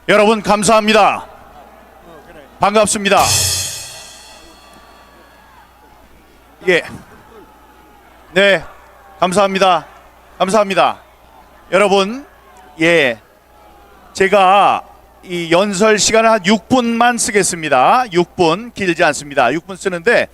여러분 감사합니다. 반갑습니다. 예. 네. 감사합니다. 감사합니다. 여러분, 예. 제가 이 연설 시간을 한 6분만 쓰겠습니다. 6분 길지 않습니다. 6분 쓰는데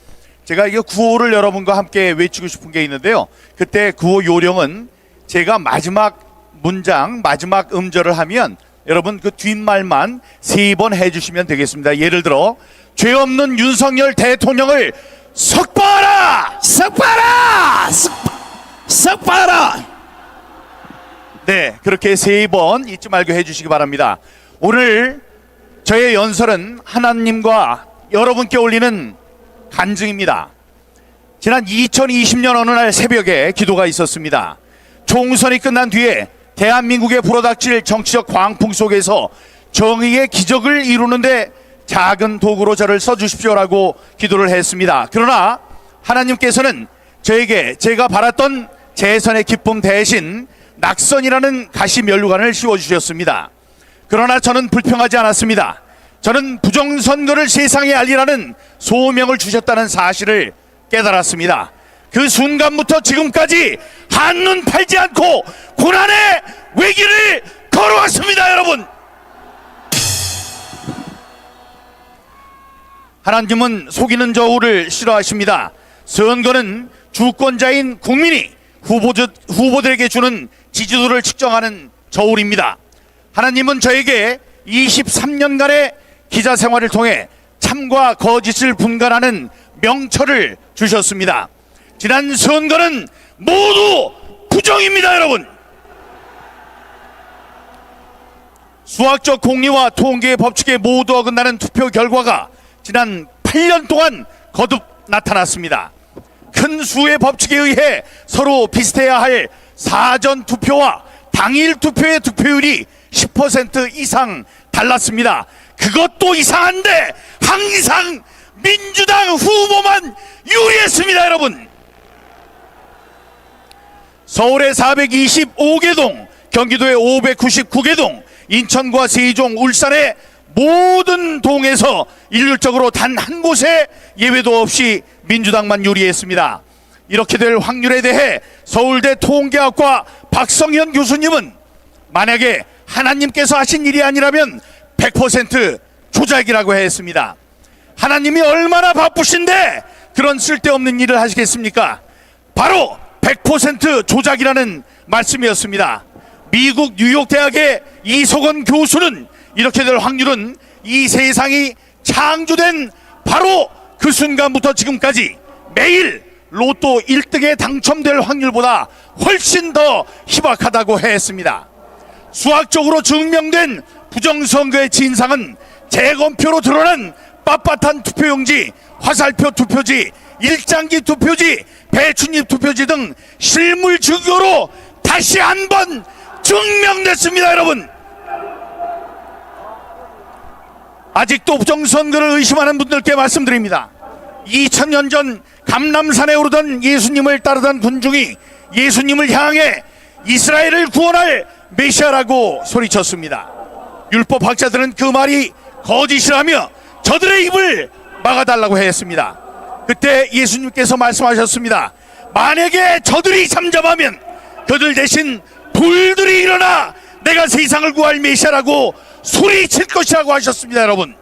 제가 이게 구호를 여러분과 함께 외치고 싶은 게 있는데요. 그때 구호 요령은 제가 마지막 문장, 마지막 음절을 하면 여러분 그 뒷말만 3번 해주시면 되겠습니다. 예를 들어 죄 없는 윤석열 대통령을 석방하라! 석방하라! 석방하라! 네, 그렇게 3번 잊지 말고 해주시기 바랍니다. 오늘 저의 연설은 하나님과 여러분께 올리는 간증입니다. 지난 2020년 어느 날 새벽에 기도가 있었습니다. 총선이 끝난 뒤에 대한민국에 불어닥칠 정치적 광풍 속에서 정의의 기적을 이루는데 작은 도구로 저를 써주십시오라고 기도를 했습니다. 그러나 하나님께서는 저에게 제가 바랐던 재선의 기쁨 대신 낙선이라는 가시 면류관을 씌워주셨습니다. 그러나 저는 불평하지 않았습니다. 저는 부정선거를 세상에 알리라는 소명을 주셨다는 사실을 깨달았습니다. 그 순간부터 지금까지 한눈 팔지 않고 고난의 외길을 걸어왔습니다. 여러분, 하나님은 속이는 저울을 싫어하십니다. 선거는 주권자인 국민이 후보들에게 주는 지지도를 측정하는 저울입니다. 하나님은 저에게 23년간의 기자 생활을 통해 참과 거짓을 분간하는 명철을 주셨습니다. 지난 선거는 모두 부정입니다. 여러분, 수학적 공리와 통계의 법칙에 모두 어긋나는 투표 결과가 지난 8년 동안 거듭 나타났습니다. 큰 수의 법칙에 의해 서로 비슷해야 할 사전 투표와 당일 투표의 득표율이 10% 이상 달랐습니다. 그것도 이상한데 항상 민주당 후보만 유리했습니다. 여러분, 서울의 425개 동, 경기도의 599개 동, 인천과 세종, 울산의 모든 동에서 일률적으로 단 한 곳에 예외도 없이 민주당만 유리했습니다. 이렇게 될 확률에 대해 서울대 통계학과 박성현 교수님은 만약에 하나님께서 하신 일이 아니라면 100% 조작이라고 했습니다. 하나님이 얼마나 바쁘신데 그런 쓸데없는 일을 하시겠습니까? 바로 100% 조작이라는 말씀이었습니다. 미국 뉴욕 대학의 이석원 교수는 이렇게 될 확률은 이 세상이 창조된 바로 그 순간부터 지금까지 매일 로또 1등에 당첨될 확률보다 훨씬 더 희박하다고 했습니다. 수학적으로 증명된 부정선거의 진상은 재검표로 드러난 빳빳한 투표용지, 화살표 투표지, 일장기 투표지, 배춧잎 투표지 등 실물 증거로 다시 한번 증명됐습니다. 여러분, 아직도 부정선거를 의심하는 분들께 말씀드립니다. 2000년 전 감람산에 오르던 예수님을 따르던 군중이 예수님을 향해 이스라엘을 구원할 메시아라고 소리쳤습니다. 율법학자들은 그 말이 거짓이라며 저들의 입을 막아달라고 했습니다. 그때 예수님께서 말씀하셨습니다. 만약에 저들이 잠잠하면 그들 대신 불들이 일어나 내가 세상을 구할 메시아라고 소리칠 것이라고 하셨습니다. 여러분,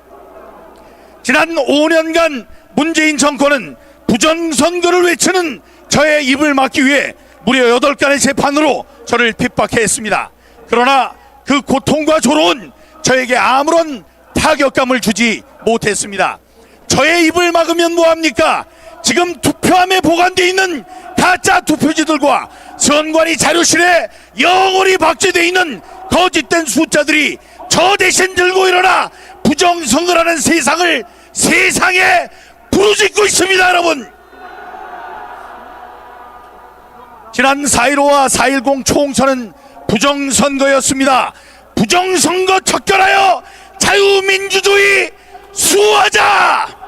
지난 5년간 문재인 정권은 부정선거를 외치는 저의 입을 막기 위해 무려 8건의 재판으로 저를 핍박했습니다. 그러나 그 고통과 조로는 저에게 아무런 타격감을 주지 못했습니다. 저의 입을 막으면 뭐합니까? 지금 투표함에 보관되어 있는 가짜 투표지들과 선관위 자료실에 영원히 박제되어 있는 거짓된 숫자들이 저 대신 들고 일어나 부정선거라는 세상을 세상에 부르짖고 있습니다. 여러분, 지난 4.15와 4.10 총선은 부정선거였습니다. 부정선거 척결하여 자유민주주의 수호하자!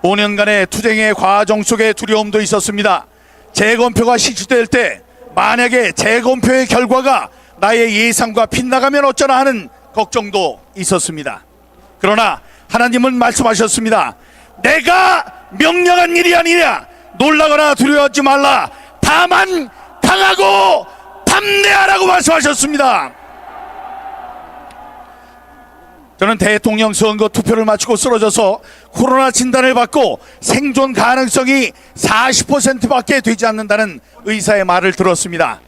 5년간의 투쟁의 과정 속에 두려움도 있었습니다. 재검표가 실시될 때 만약에 재검표의 결과가 나의 예상과 빗나가면 어쩌나 하는 걱정도 있었습니다. 그러나 하나님은 말씀하셨습니다. 내가 명령한 일이 아니냐. 놀라거나 두려워하지 말라. 다만 강하고 담대하라고 말씀하셨습니다. 저는 대통령 선거 투표를 마치고 쓰러져서 코로나 진단을 받고 생존 가능성이 40%밖에 되지 않는다는 의사의 말을 들었습니다.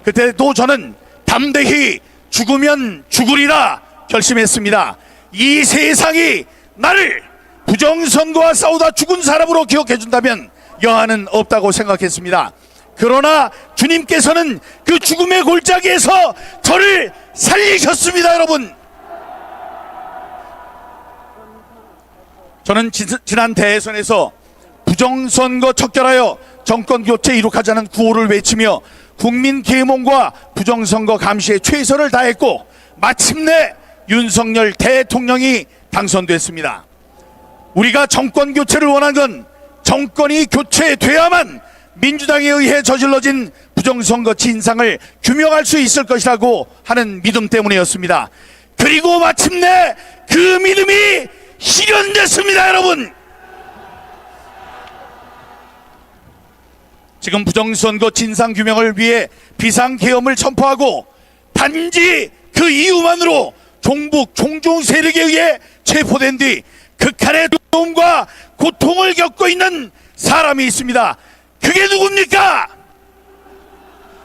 그때도 저는 담대히 죽으면 죽으리라 결심했습니다. 이 세상이 나를 부정선거와 싸우다 죽은 사람으로 기억해준다면 여한은 없다고 생각했습니다. 그러나 주님께서는 그 죽음의 골짜기에서 저를 살리셨습니다. 여러분, 저는 지난 대선에서 부정선거 척결하여 정권교체 이룩하자는 구호를 외치며 국민 계몽과 부정선거 감시에 최선을 다했고 마침내 윤석열 대통령이 당선됐습니다. 우리가 정권교체를 원한 건 정권이 교체돼야만 민주당에 의해 저질러진 부정선거 진상을 규명할 수 있을 것이라고 하는 믿음 때문이었습니다. 그리고 마침내 그 믿음이 실현됐습니다. 여러분, 지금 부정선거 진상규명을 위해 비상계엄을 선포하고 단지 그 이유만으로 종북 종중 세력에 의해 체포된 뒤 극한의 두려움과 고통을 겪고 있는 사람이 있습니다. 그게 누굽니까?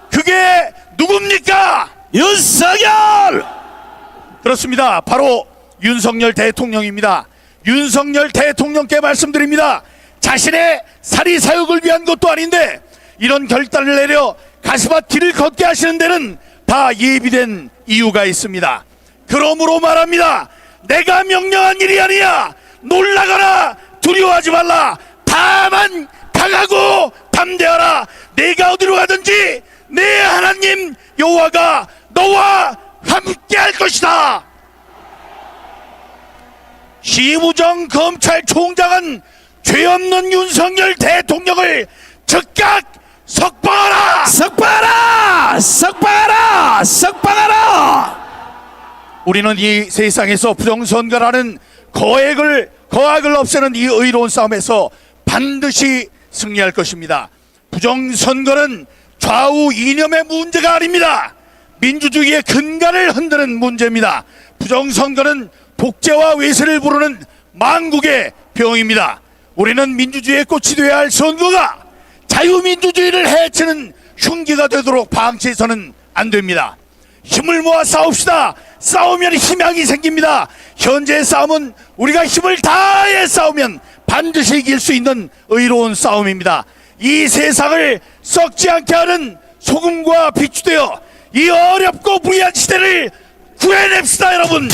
그게 누굽니까? 윤석열! 그렇습니다. 바로 윤석열 대통령입니다. 윤석열 대통령께 말씀드립니다. 자신의 사리사욕을 위한 것도 아닌데 이런 결단을 내려 가시밭 길을 걷게 하시는 데는 다 예비된 이유가 있습니다. 그러므로 말합니다. 내가 명령한 일이 아니야. 놀라거나 두려워하지 말라. 다만 강하고 담대하라. 내가 어디로 가든지 내 하나님 여호와가 너와 함께 할 것이다. 심우정 검찰총장은 죄 없는 윤석열 대통령을 즉각 석방하라! 석방하라! 석방하라! 석방하라! 우리는 이 세상에서 부정선거라는 거악을 없애는 이 의로운 싸움에서 반드시 승리할 것입니다. 부정선거는 좌우 이념의 문제가 아닙니다. 민주주의의 근간을 흔드는 문제입니다. 부정선거는 독재와 외세를 부르는 망국의 병입니다. 우리는 민주주의의 꽃이 되어야 할 선거가 자유민주주의를 해치는 흉기가 되도록 방치해서는 안 됩니다. 힘을 모아 싸웁시다. 싸우면 희망이 생깁니다. 현재의 싸움은 우리가 힘을 다해 싸우면 반드시 이길 수 있는 의로운 싸움입니다. 이 세상을 썩지 않게 하는 소금과 비추되어 이 어렵고 불리한 시대를 구해냅시다. 여러분,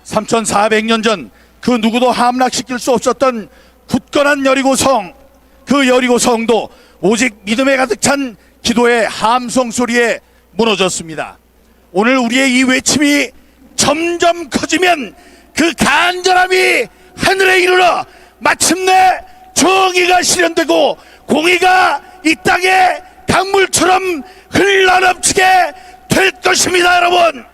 3400년 전 그 누구도 함락시킬 수 없었던 굳건한 여리고성, 그 여리고성도 오직 믿음에 가득 찬 기도의 함성 소리에 무너졌습니다. 오늘 우리의 이 외침이 점점 커지면 그 간절함이 하늘에 이르러 마침내 정의가 실현되고 공의가 이 땅에 강물처럼 흘러넘치게 될 것입니다. 여러분,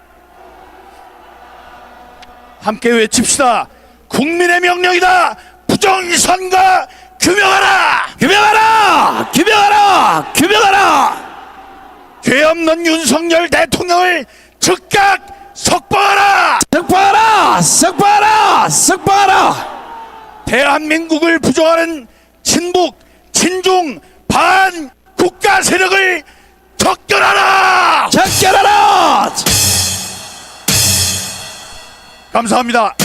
함께 외칩시다. 국민의 명령이다. 부정선거 규명하라! 규명하라! 규명하라! 규명하라! 죄 없는 윤석열 대통령을 즉각 석방하라! 석방하라! 석방하라! 석방하라! 대한민국을 부정하는 친북, 친중, 반 국가 세력을 척결하라! 척결하라! 감사합니다.